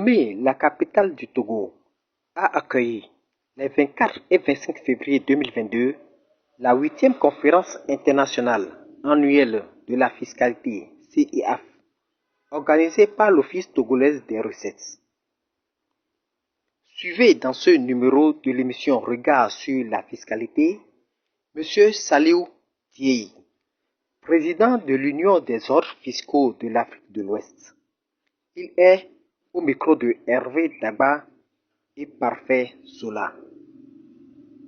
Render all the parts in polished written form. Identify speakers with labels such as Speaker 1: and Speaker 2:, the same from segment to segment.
Speaker 1: Lomé, la capitale du Togo, a accueilli les 24 et 25 février 2022 la 8e conférence internationale annuelle de la fiscalité CIF, organisée par l'Office togolais des recettes. Suivez dans ce numéro de l'émission Regard sur la fiscalité, M. Saliou Dieye, président de l'Union des ordres fiscaux de l'Afrique de l'Ouest. Il est au micro de Hervé Daba et Parfait Sola.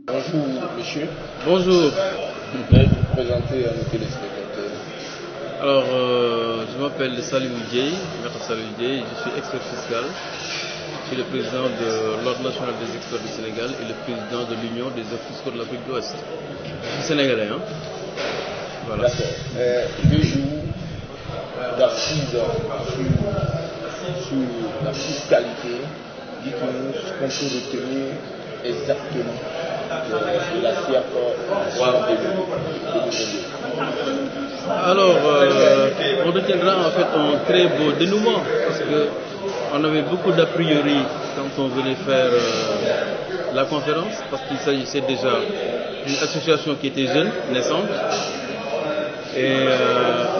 Speaker 2: Bonjour monsieur.
Speaker 3: Bonjour.
Speaker 2: Veuillez vous présenter à nos téléspectateurs.
Speaker 3: Alors, je m'appelle Saliou Dieye, maître Saliou Dieye, je suis expert fiscal. Je suis le président de l'Ordre national des experts du Sénégal et le président de l'Union des ordres fiscaux de l'Afrique de l'Ouest. Je suis sénégalais, hein. Voilà.
Speaker 2: D'accord. 2 jours d'assises sur la fiscalité. Dites-nous ce qu'on peut retenir exactement de la CIF 2022.
Speaker 3: Alors, on retiendra en fait un très beau dénouement parce que on avait beaucoup d'a priori quand on venait faire la conférence, parce qu'il s'agissait déjà d'une association qui était jeune, naissante, et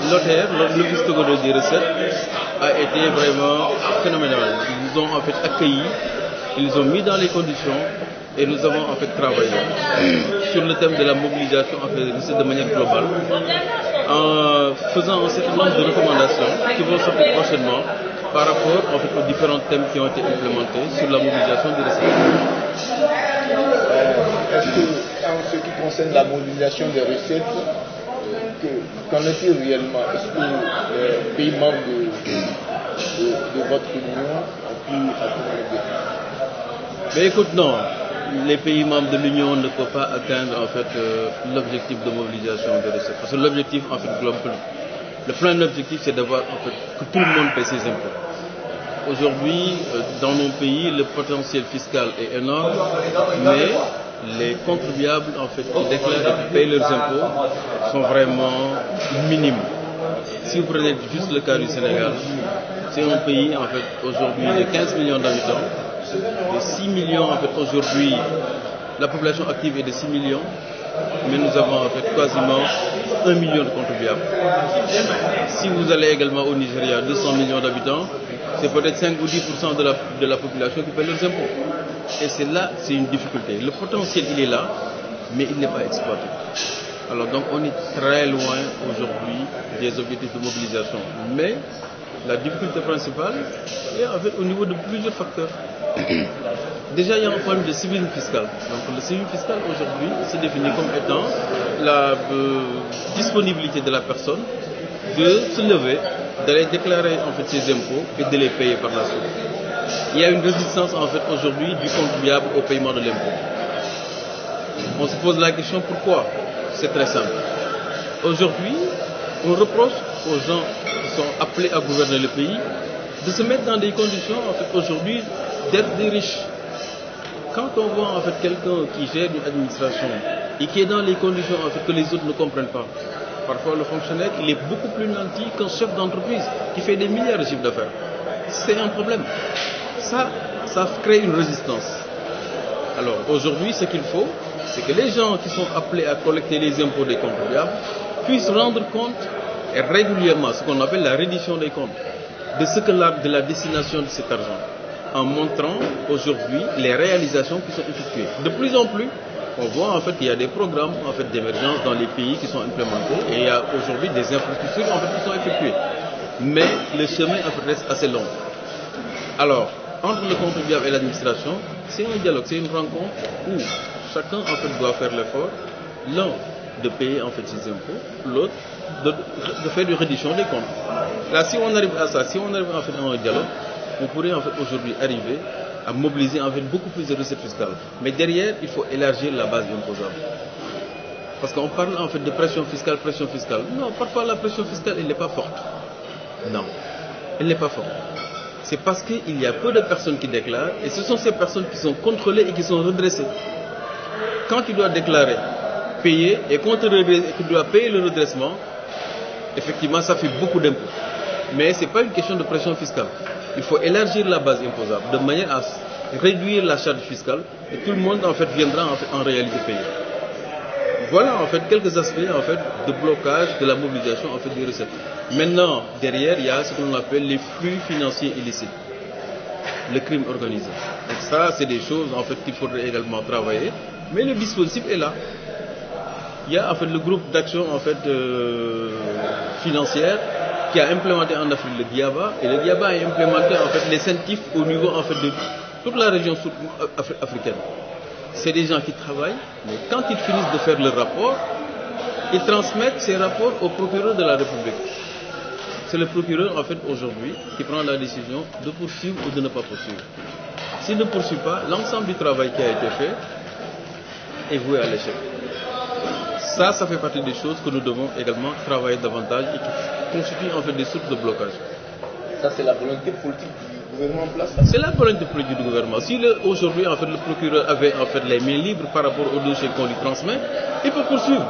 Speaker 3: l'Office togolais des recettes a été vraiment phénoménal. Ils nous ont en fait accueillis, ils nous ont mis dans les conditions et nous avons en fait travaillé sur le thème de la mobilisation en fait des recettes de manière globale, en faisant un certain nombre de recommandations qui vont sortir prochainement par rapport en fait, aux différents thèmes qui ont été implémentés sur la mobilisation des recettes.
Speaker 2: Est-ce que, en ce qui concerne la mobilisation des recettes, qu'en est-il réellement? Est-ce que les pays membres de votre union ont pu atteindre l'objectif?
Speaker 3: Mais écoute, non. Les pays membres de l'Union ne peuvent pas atteindre en fait l'objectif de mobilisation des recettes. Parce que l'objectif en fait global, le plein objectif c'est d'avoir en fait que tout le monde paie ses impôts. Aujourd'hui, dans nos pays, le potentiel fiscal est énorme, mais les contribuables en fait qui déclarent et qui payent leurs impôts sont vraiment minimes. Si vous prenez juste le cas du Sénégal, c'est un pays en fait aujourd'hui de 15 millions d'habitants. De 6 millions en fait aujourd'hui, la population active est de 6 millions, mais nous avons en fait quasiment 1 million de contribuables. Si vous allez également au Nigeria, 200 millions d'habitants, c'est peut-être 5 ou 10% de la population qui paie leurs impôts. Et c'est là, c'est une difficulté. Le potentiel il est là, mais il n'est pas exploité. Alors donc on est très loin aujourd'hui des objectifs de mobilisation. Mais la difficulté principale est en fait au niveau de plusieurs facteurs. Déjà, il y a un problème de civisme fiscal. Donc, le civisme fiscal aujourd'hui se définit comme étant la disponibilité de la personne de se lever, d'aller déclarer en fait ses impôts et de les payer par la suite. Il y a une résistance en fait aujourd'hui du contribuable au paiement de l'impôt. On se pose la question pourquoi? C'est très simple. Aujourd'hui, on reproche aux gens qui sont appelés à gouverner le pays de se mettre dans des conditions en fait aujourd'hui d'être des riches. Quand on voit en fait quelqu'un qui gère une administration et qui est dans les conditions en fait que les autres ne comprennent pas, parfois le fonctionnaire il est beaucoup plus nanti qu'un chef d'entreprise qui fait des milliards de chiffres d'affaires. C'est un problème. Ça crée une résistance. Alors aujourd'hui ce qu'il faut, c'est que les gens qui sont appelés à collecter les impôts des contribuables puissent rendre compte et régulièrement ce qu'on appelle la reddition des comptes de ce que de la destination de cet argent, en montrant aujourd'hui les réalisations qui sont effectuées. De plus en plus, on voit en fait qu'il y a des programmes en fait d'émergence dans les pays qui sont implémentés et il y a aujourd'hui des infrastructures en fait qui sont effectuées. Mais le chemin en fait reste assez long. Alors, entre le contribuable et l'administration, c'est un dialogue, c'est une rencontre où chacun en fait doit faire l'effort, l'un de payer en fait ses impôts, l'autre de faire une reddition des comptes. Là, si on arrive à ça, si on arrive en fait à un dialogue, on pourrait en fait aujourd'hui arriver à mobiliser en fait beaucoup plus de recettes fiscales. Mais derrière, il faut élargir la base imposable. Parce qu'on parle en fait de pression fiscale. Non, parfois la pression fiscale, elle n'est pas forte. Non, elle n'est pas forte. C'est parce qu'il y a peu de personnes qui déclarent et ce sont ces personnes qui sont contrôlées et qui sont redressées. Quand tu dois déclarer, payer et quand tu dois payer le redressement, effectivement, ça fait beaucoup d'impôts. Mais ce n'est pas une question de pression fiscale. Il faut élargir la base imposable de manière à réduire la charge fiscale et tout le monde en fait viendra en réalité payer. Voilà en fait quelques aspects en fait de blocage de la mobilisation en fait des recettes. Maintenant, derrière, il y a ce que l'on appelle les flux financiers illicites, le crime organisé. Donc ça, c'est des choses en fait qu'il faudrait également travailler. Mais le dispositif est là. Il y a en fait le groupe d'action en fait financière qui a implémenté en Afrique le GIABA, et le GIABA a implémenté en fait les CENTIF au niveau en fait de toute la région africaine. C'est des gens qui travaillent, mais quand ils finissent de faire le rapport, ils transmettent ces rapports au procureur de la République. C'est le procureur en fait aujourd'hui qui prend la décision de poursuivre ou de ne pas poursuivre. S'il ne poursuit pas, l'ensemble du travail qui a été fait est voué à l'échec. Ça fait partie des choses que nous devons également travailler davantage et qui constituent en fait des sources de blocage.
Speaker 2: Ça, c'est la volonté politique du gouvernement en place.
Speaker 3: C'est la volonté politique du gouvernement. Si aujourd'hui en fait le procureur avait en fait les mains libres par rapport au dossier qu'on lui transmet, il peut poursuivre.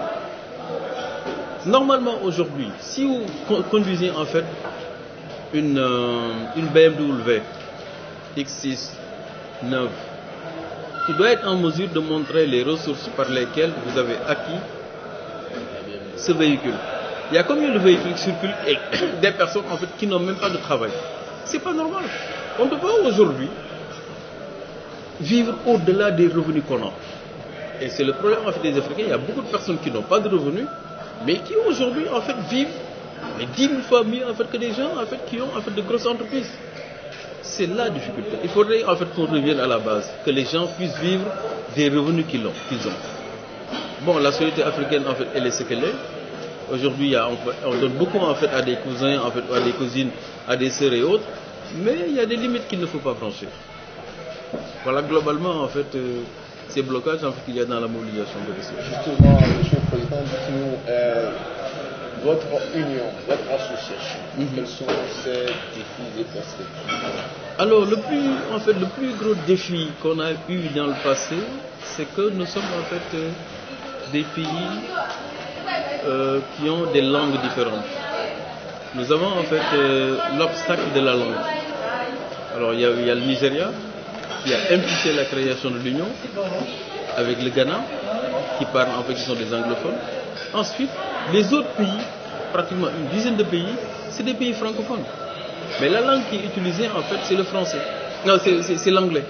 Speaker 3: Normalement aujourd'hui, si vous conduisez en fait une BMW X6 neuve, tu dois être en mesure de montrer les ressources par lesquelles vous avez acquis ce véhicule. Il y a combien de véhicules qui circulent et des personnes en fait qui n'ont même pas de travail. C'est pas normal. On ne peut pas aujourd'hui vivre au-delà des revenus qu'on a. Et c'est le problème en fait des Africains. Il y a beaucoup de personnes qui n'ont pas de revenus, mais qui aujourd'hui en fait vivent 10 000 fois mieux en fait que des gens en fait qui ont en fait de grosses entreprises. C'est la difficulté. Il faudrait en fait qu'on revienne à la base, que les gens puissent vivre des revenus qu'ils ont. Bon, la société africaine en fait elle est ce qu'elle est. Aujourd'hui, on donne beaucoup en fait à des cousins, en fait, à des cousines, à des sœurs et autres, mais il y a des limites qu'il ne faut pas franchir. Voilà globalement en fait ces blocages en fait, qu'il y a dans la mobilisation de ressources.
Speaker 2: Justement, Monsieur le Président, dites-nous votre union, votre association, quels sont ces défis et perspectives?
Speaker 3: Alors le plus gros défi qu'on a eu dans le passé, c'est que nous sommes en fait des pays qui ont des langues différentes. Nous avons en fait l'obstacle de la langue. Alors il y a le Nigeria qui a impulsé la création de l'Union avec le Ghana qui parlent en fait qui sont des anglophones. Ensuite, les autres pays, pratiquement une dizaine de pays, c'est des pays francophones. Mais la langue qui est utilisée en fait c'est le français. Non, c'est l'anglais.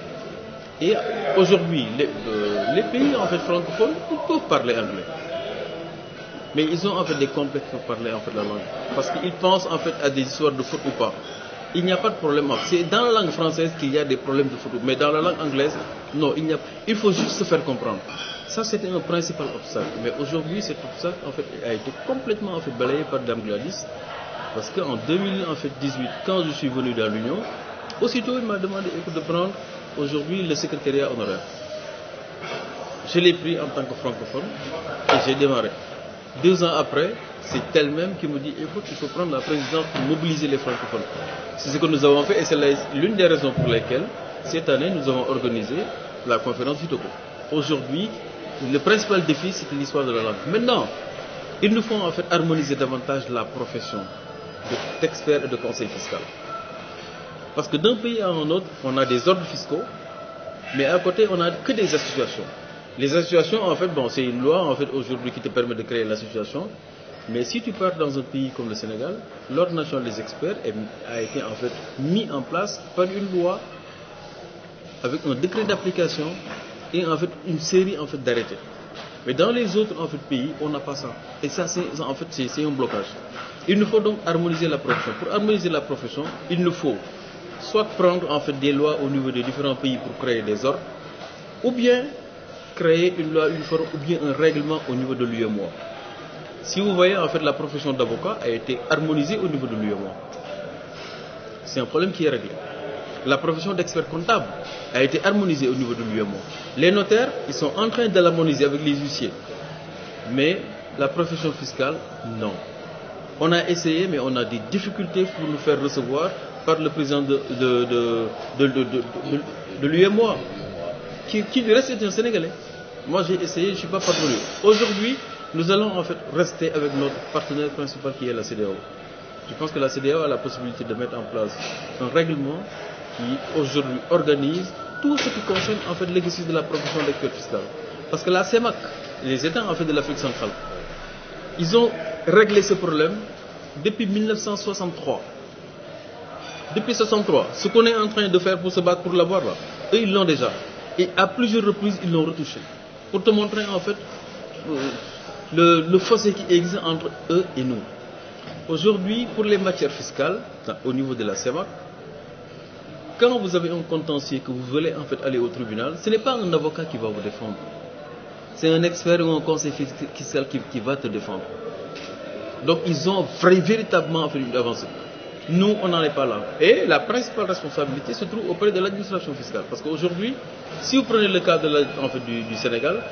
Speaker 3: Et aujourd'hui, les pays en fait francophones peuvent parler anglais. Mais ils ont en fait des complexes pour parler en fait la langue. Parce qu'ils pensent en fait à des histoires de faute ou pas. Il n'y a pas de problème. C'est dans la langue française qu'il y a des problèmes de faute. Mais dans la langue anglaise, non, il faut juste se faire comprendre. Ça c'était un principal obstacle. Mais aujourd'hui, cet obstacle en fait a été complètement en fait balayé par Dame Gladys. Parce qu'en 2018, quand je suis venu dans l'Union, aussitôt il m'a demandé de prendre aujourd'hui le secrétariat honoraire. Je l'ai pris en tant que francophone et j'ai démarré. 2 ans après, c'est elle-même qui me dit écoute, il faut prendre la présidence pour mobiliser les francophones. C'est ce que nous avons fait et c'est l'une des raisons pour lesquelles cette année nous avons organisé la conférence du Togo. Aujourd'hui, le principal défi c'est l'histoire de la langue. Maintenant, il nous faut en fait harmoniser davantage la profession d'expert et de conseil fiscal. Parce que d'un pays à un autre, on a des ordres fiscaux, mais à côté, on n'a que des associations. Les associations, en fait, bon, c'est une loi en fait, aujourd'hui qui te permet de créer l'association. Mais si tu pars dans un pays comme le Sénégal, l'Ordre national des experts a été en fait mis en place par une loi avec un décret d'application et en fait une série en fait d'arrêtés. Mais dans les autres en fait, pays, on n'a pas ça. Et ça, en fait, c'est un blocage. Il nous faut donc harmoniser la profession. Pour harmoniser la profession, il nous faut soit prendre en fait des lois au niveau des différents pays pour créer des ordres, ou bien créer une loi uniforme ou bien un règlement au niveau de l'UEMOA. Si vous voyez, en fait, la profession d'avocat a été harmonisée au niveau de l'UEMOA. C'est un problème qui est réglé. La profession d'expert comptable a été harmonisée au niveau de l'UEMOA. Les notaires, ils sont en train de l'harmoniser avec les huissiers. Mais la profession fiscale, non. On a essayé, mais on a des difficultés pour nous faire recevoir par le président de l'UEMOA, qui du reste est un Sénégalais. Moi j'ai essayé, je ne suis pas parvenu. Aujourd'hui, nous allons en fait rester avec notre partenaire principal qui est la CEDEAO. Je pense que la CEDEAO a la possibilité de mettre en place un règlement qui aujourd'hui organise tout ce qui concerne en fait l'exercice de la profession d'expert fiscal. Parce que la CEMAC, les États en fait de l'Afrique centrale, ils ont réglé ce problème depuis 1963. Depuis 1963, ce qu'on est en train de faire pour se battre pour l'avoir là, eux ils l'ont déjà. Et à plusieurs reprises, ils l'ont retouché. Pour te montrer en fait le fossé qui existe entre eux et nous. Aujourd'hui, pour les matières fiscales, au niveau de la CEMAC, quand vous avez un contentieux que vous voulez en fait aller au tribunal, ce n'est pas un avocat qui va vous défendre. C'est un expert ou un conseiller fiscal qui va te défendre. Donc ils ont véritablement fait une avancée. Nous, on n'en est pas là. Et la principale responsabilité se trouve auprès de l'administration fiscale. Parce qu'aujourd'hui, si vous prenez le cas du Sénégal,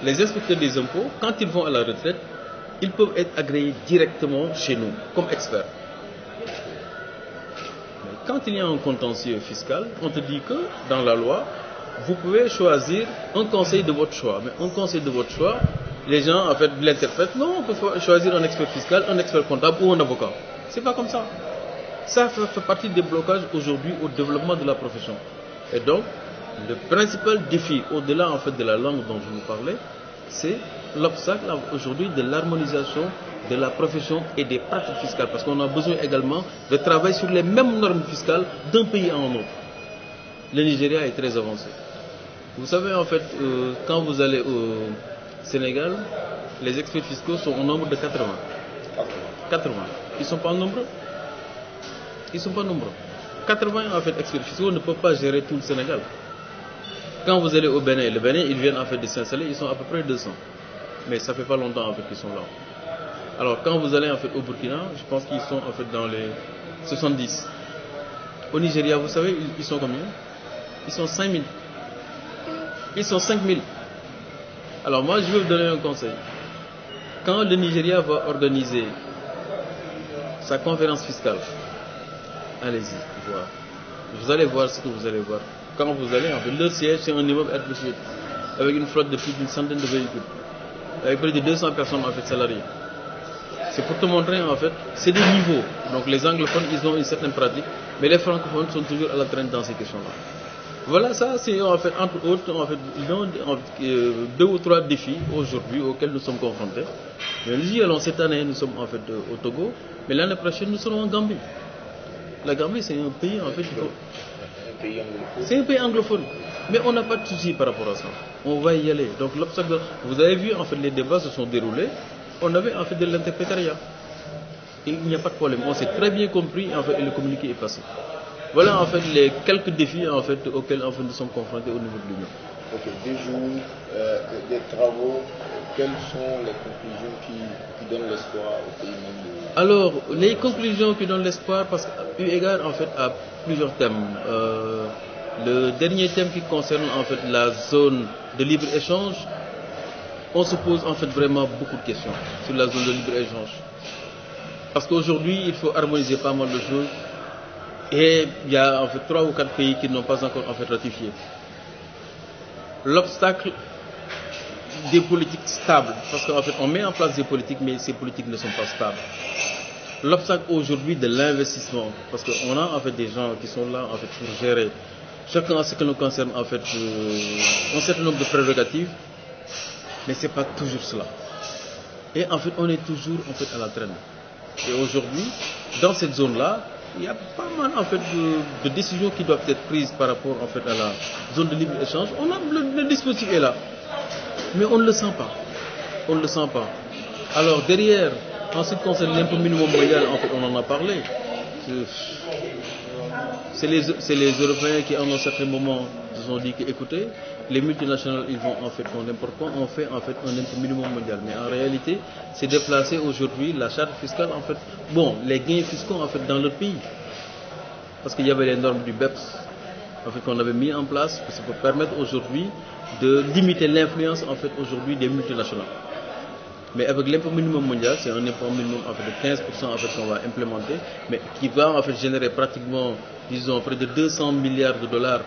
Speaker 3: les inspecteurs des impôts, quand ils vont à la retraite, ils peuvent être agréés directement chez nous, comme experts. Mais quand il y a un contentieux fiscal, on te dit que dans la loi, vous pouvez choisir un conseil de votre choix. Mais un conseil de votre choix, les gens en fait l'interprètent. Non, on peut choisir un expert fiscal, un expert comptable ou un avocat. C'est pas comme ça. Ça fait partie des blocages aujourd'hui au développement de la profession. Et donc, le principal défi, au-delà en fait de la langue dont je vous parlais, c'est l'obstacle aujourd'hui de l'harmonisation de la profession et des pratiques fiscales. Parce qu'on a besoin également de travailler sur les mêmes normes fiscales d'un pays à un autre. Le Nigeria est très avancé. Vous savez en fait, quand vous allez au Sénégal, les experts fiscaux sont au nombre de 80. 80. Ils ne sont pas nombreux. Ils ne sont pas nombreux. 80 en fait experts fiscaux ne peuvent pas gérer tout le Sénégal. Quand vous allez au Bénin, le Bénin, ils viennent en fait de s'installer, ils sont à peu près 200. Mais ça fait pas longtemps en fait qu'ils sont là. Alors quand vous allez en fait au Burkina, je pense qu'ils sont en fait dans les 70. Au Nigeria, vous savez, ils sont combien? Ils sont 5000. Ils sont 5000. Alors moi, je vais vous donner un conseil. Quand le Nigeria va organiser sa conférence fiscale, allez-y, voir. Vous allez voir ce que vous allez voir. Quand vous allez, en fait, leur siège, c'est un immeuble R+8, avec une flotte de plus d'une centaine de véhicules, avec près de 200 personnes en fait salariées. C'est pour te montrer en fait, c'est des niveaux. Donc les anglophones, ils ont une certaine pratique, mais les francophones sont toujours à la traîne dans ces questions-là. Voilà, ça c'est en fait, entre autres, en fait, deux ou trois défis aujourd'hui auxquels nous sommes confrontés. Mais nous y allons cette année, nous sommes en fait au Togo, mais l'année prochaine, nous serons en Gambie. La Gambie, c'est un pays en fait, c'est un pays anglophone. Mais on n'a pas de souci par rapport à ça. On va y aller. Donc l'obstacle, vous avez vu en fait les débats se sont déroulés. On avait en fait de l'interprétariat. Il n'y a pas de problème. On s'est très bien compris en fait et le communiqué est passé. Voilà en fait les quelques défis en fait auxquels en fait, nous sommes confrontés au niveau de l'Union.
Speaker 2: Ok, 2 jours, des travaux. Quelles sont les conclusions qui donnent l'espoir au pays membres?
Speaker 3: Alors, les conclusions qui donnent l'espoir, parce qu'eu égard en fait à plusieurs thèmes. Le dernier thème qui concerne en fait la zone de libre-échange, on se pose en fait vraiment beaucoup de questions sur la zone de libre-échange. Parce qu'aujourd'hui, il faut harmoniser pas mal de choses. Et il y a en fait 3 ou 4 pays qui n'ont pas encore en fait ratifié. L'obstacle des politiques stables, parce qu'en fait on met en place des politiques, mais ces politiques ne sont pas stables. L'obstacle aujourd'hui de l'investissement, parce qu'on a en fait des gens qui sont là en fait pour gérer chacun ce que nous concerne en fait un certain nombre de prérogatives, mais c'est pas toujours cela. Et en fait on est toujours en fait à la traîne. Et aujourd'hui, dans cette zone-là, il y a pas mal en fait de décisions qui doivent être prises par rapport en fait à la zone de libre-échange. On a le dispositif est là, mais on ne le sent pas. On ne le sent pas. Alors derrière, en ce qui concerne l'impôt minimum mondial, en fait, on en a parlé. C'est les Européens qui, à un certain moment, se sont dit que, écoutez, les multinationales, ils vont en fait font n'importe quoi. On fait en fait un impôt minimum mondial. Mais en réalité, c'est déplacer aujourd'hui la charte fiscale, en fait, bon, les gains fiscaux, en fait, dans leur pays. Parce qu'il y avait les normes du BEPS, en fait, qu'on avait mis en place, pour permettre aujourd'hui de limiter l'influence, en fait, aujourd'hui des multinationales. Mais avec l'impôt minimum mondial, c'est un impôt minimum en fait, de 15% en fait, qu'on va implémenter, mais qui va en fait générer pratiquement, disons, près de 200 milliards de dollars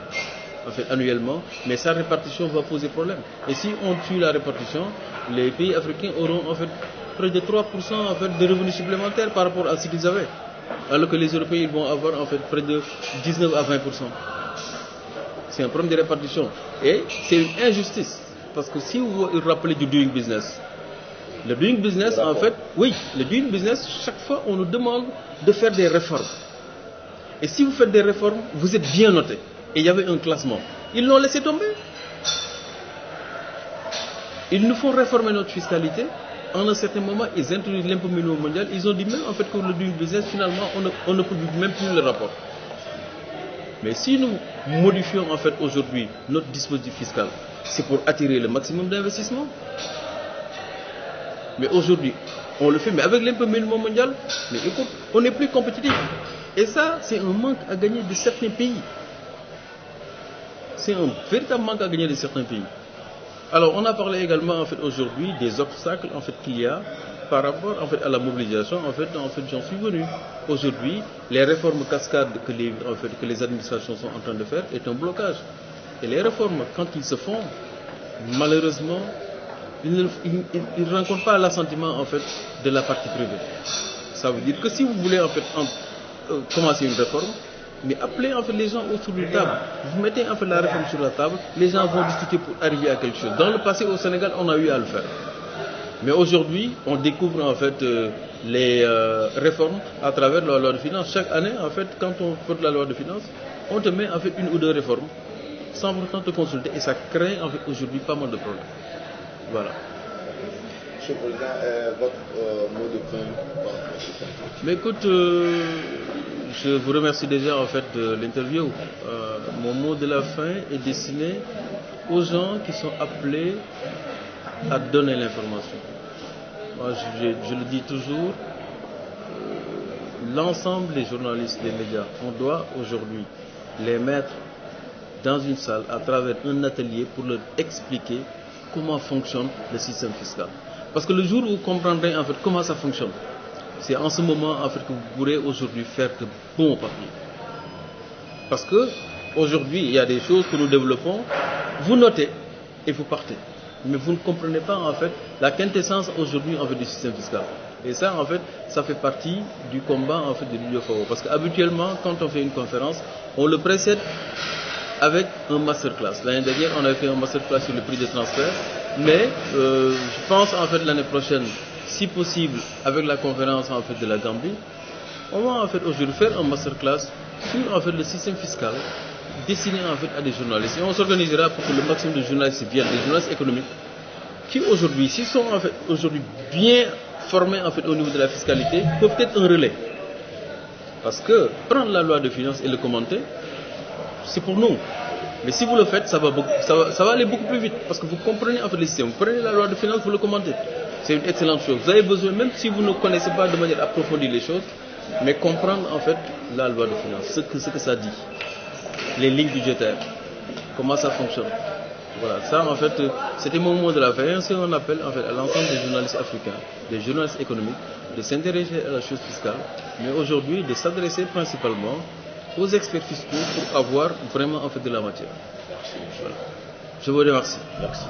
Speaker 3: en fait, annuellement, mais sa répartition va poser problème. Et si on tue la répartition, les pays africains auront en fait près de 3% en fait, de revenus supplémentaires par rapport à ce qu'ils avaient. alors que les Européens ils vont avoir en fait près de 19 à 20%. C'est un problème de répartition. Et c'est une injustice. Parce que si vous vous rappelez du doing business, le doing business, en fait, oui, le doing business, chaque fois, on nous demande de faire des réformes. Et si vous faites des réformes, vous êtes bien noté. Et il y avait un classement. Ils l'ont laissé tomber. Ils nous font réformer notre fiscalité. En un certain moment, ils introduisent l'impôt minimum mondial. Ils ont dit même, en fait, que le doing business, finalement, on ne publie même plus le rapport. Mais si nous modifions, en fait, aujourd'hui, notre dispositif fiscal, c'est pour attirer le maximum d'investissement. Mais aujourd'hui, on le fait, mais avec l'impôt minimum mondial, mais écoute, on n'est plus compétitif. Et ça, c'est un manque à gagner de certains pays. C'est un véritable manque à gagner de certains pays. Alors, on a parlé également, en fait, aujourd'hui, des obstacles, en fait, qu'il y a par rapport, en fait, à la mobilisation. En fait, j'en suis venu. Aujourd'hui, les réformes cascades que les administrations sont en train de faire est un blocage. Et les réformes, quand ils se font, malheureusement, ils ne rencontrent pas l'assentiment, en fait, de la partie privée. Ça veut dire que si vous voulez, en fait, commencer une réforme, mais appelez, en fait, les gens autour de la table. Vous mettez, en fait, la réforme sur la table, les gens vont discuter pour arriver à quelque chose. Dans le passé, au Sénégal, on a eu à le faire. Mais aujourd'hui, on découvre, en fait, les réformes à travers la loi de finances. Chaque année, en fait, quand on fait la loi de finances, on te met, en fait, une ou deux réformes sans pourtant te consulter. Et ça crée, en fait, aujourd'hui pas mal de problèmes. Voilà.
Speaker 2: Monsieur le Président, votre mot de fin.
Speaker 3: Mais écoute, je vous remercie déjà en fait de l'interview. Mon mot de la fin est destiné aux gens qui sont appelés à donner l'information. Moi, je le dis toujours, l'ensemble des journalistes, des médias, on doit aujourd'hui les mettre dans une salle à travers un atelier pour leur expliquer comment fonctionne le système fiscal. Parce que le jour où vous comprendrez en fait comment ça fonctionne, c'est en ce moment en fait que vous pourrez aujourd'hui faire de bons papiers. Parce que aujourd'hui il y a des choses que nous développons, vous notez et vous partez. Mais vous ne comprenez pas en fait la quintessence aujourd'hui en fait du système fiscal. Et ça en fait, ça fait partie du combat en fait de l'UFAO. Parce qu'habituellement quand on fait une conférence, on le précède avec un masterclass. L'année dernière, on a fait un masterclass sur le prix des transferts. Mais je pense en fait l'année prochaine, si possible, avec la conférence en fait de la Gambie, on va en fait aujourd'hui faire un masterclass sur en fait le système fiscal destiné en fait à des journalistes. Et on s'organisera pour que le maximum de journalistes viennent, des journalistes économiques, qui aujourd'hui, s'ils sont en fait aujourd'hui bien formés en fait au niveau de la fiscalité, peuvent être un relais. Parce que prendre la loi de finances et le commenter, c'est pour nous. Mais si vous le faites, ça va aller beaucoup plus vite. Parce que vous comprenez en fait le système. Vous prenez la loi de finances, vous le commentez. C'est une excellente chose. Vous avez besoin, même si vous ne connaissez pas de manière approfondie les choses, mais comprendre en fait la loi de finances, ce que ça dit. Les lignes budgétaires, comment ça fonctionne. Voilà, ça en fait, c'était mon mot de la fin. C'est un appel en fait à l'ensemble des journalistes africains, des journalistes économiques, de s'intéresser à la chose fiscale, mais aujourd'hui de s'adresser principalement aux experts fiscaux pour avoir vraiment en fait de la matière. Voilà. Je vous remercie.
Speaker 2: Merci.